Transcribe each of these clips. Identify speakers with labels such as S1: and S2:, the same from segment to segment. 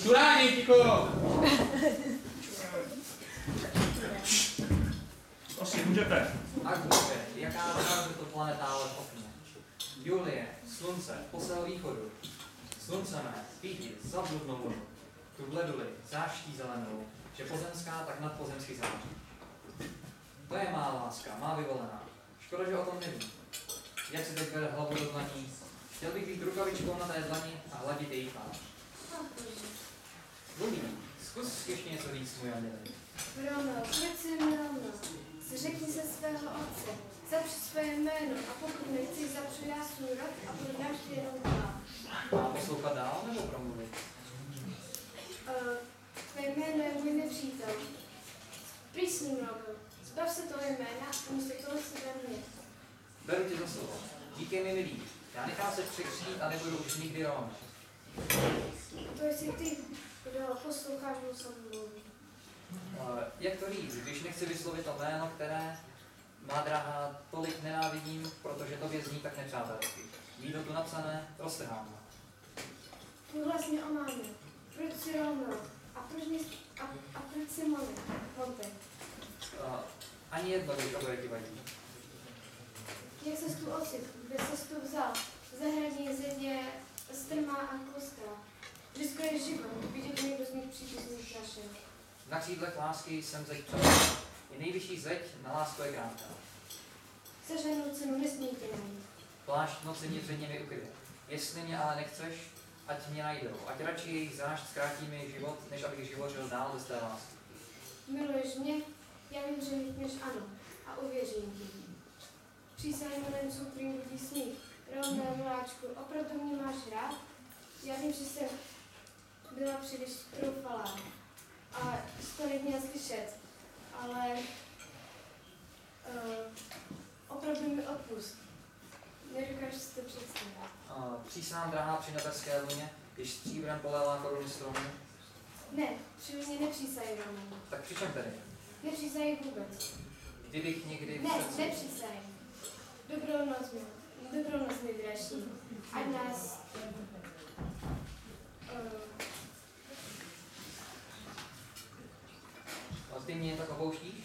S1: Čurání, ticho!
S2: Asi můžete.
S3: Agniške, jaká záleží to planetále v okně. Julie, slunce, posel východu. Slunce mé, píti, za bludnou vodu. Tu bleduli, záští zelenou, že pozemská tak nadpozemsky září. To je má láska, má vyvolená. Škoda, že o tom nevím. Jak si teď bere hlavu do dlaní, chtěl bych být rukavičkou na té dlani a hladit její tvář. Lulí, zkus ještě něco říct, můj anděle.
S4: Bruno, proč si Bruno? Zřekni se svého otce, zapři své jméno a pokud nechceš, zapřu já svůj rod a budu navždy jenom tvá.
S3: Mám poslouchat dál nebo promluvit?
S4: Tvé jméno je můj nepřítel. Pryč s ním, Robo. Zbav se toho jména a místo toho si vem mě.
S3: Beru tě za slovo. Díky mi milý. Já nechám se překřít a nebudu už nikdy Ron.
S4: To jsi ty, kdo posloucháš mou samou.
S3: Jak to říct, když nechci vyslovit to jméno, které, má drahá, tolik nenávidím, protože tobě zní tak nepřátelsky. Ví to tu napsané, roztrhám.
S4: Tu vlastně omámě. Proč si Romo? A proč si Moli? Honte.
S3: Ani jedno, když oboje ti vadí.
S4: Jak ses tu ocit? Kde ses tu vzal? Zahradní země strmá a kostra. Blízko je život, vidět někdo z mých příbuzných našel.
S3: Na křídlech lásky jsem zeď přeložil. Je nejvyšší zeď, na lásku je krátká.
S4: Seženou cenu nesmíte najít.
S3: Plášť noci mě před nimi ukryje. Jestli mě ale nechceš, ať mě najdou. Ať radši jejich zášť zkrátí mi život, než abych živořil dál bez té lásky.
S4: Miluješ mě? Já vím, že řekneš ano a uvěřím ti. Přísahám milenců prý budí smích. Romeo, miláčku, opravdu mě máš rád? Já vím, že jsem byla příliš troufalá a to neměla slyšet, ale opravdu mi odpust. Nedokážu si to představit.
S3: Přísám drahá při nebeské luně, když stříbrem polévá koruny stromu.
S4: Ne, při mě nepřísají, Romeo.
S3: Tak při čem tedy?
S4: Nepřísají vůbec.
S3: Kdybych někdy v
S4: Ne,
S3: srdci...
S4: nepřísají. Dobrou noc, mi dražší. Ať nás...
S3: Ty mě tak opouštíš?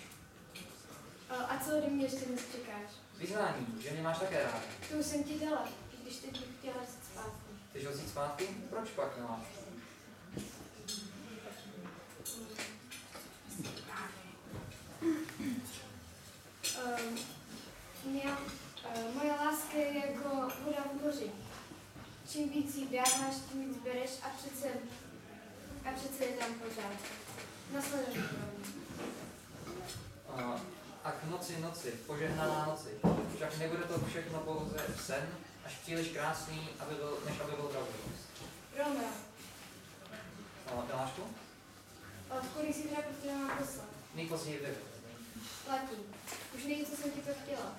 S4: A co ode mě ještě dnes čekáš?
S3: Vyznání, že mě máš také rád.
S4: To už jsem ti dala, když teď bych chtěla vzít zpátky.
S3: Chceš ho vzít zpátky? Proč pak nemáš?
S4: Moje láska je jako voda v moři. Čím víc jí dáváš, tím víc bereš a přece je tam pořád. Nasleduj.
S3: A k noci, požehnaná noci. Však nebude to všechno pouze sen, až příliš krásný, než aby byl pravdivý.
S4: Romeo.
S3: Milášku?
S4: V kolik si teda protože mám poslat?
S3: Nejpozději v 9.
S4: Platí. Už neví, co jsem ti to chtěla.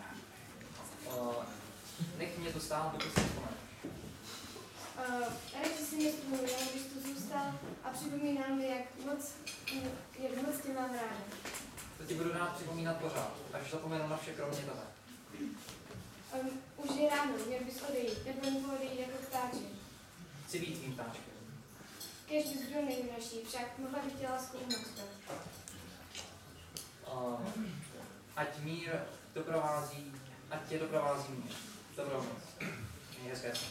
S3: Nech mě tu stát, dokud si vzpomeneš.
S4: Radši si mě vzpomínám, když tu zůstal a připomínal mi, jak moc tě mám ráda.
S3: To ti budu rád připomínat pořád, až zapomenu na vše kromě tebe.
S4: Už je ráno, měl bys odejít, nebo jen odejít jako ptáček.
S3: Chci být tvým ptáčkem.
S4: Kéž bys byl nejmražší, však mohla bych tě láskou umocnit.
S3: Ať mír doprovází, ať tě doprovází mír. Dobrou noc. Měj hezké sny.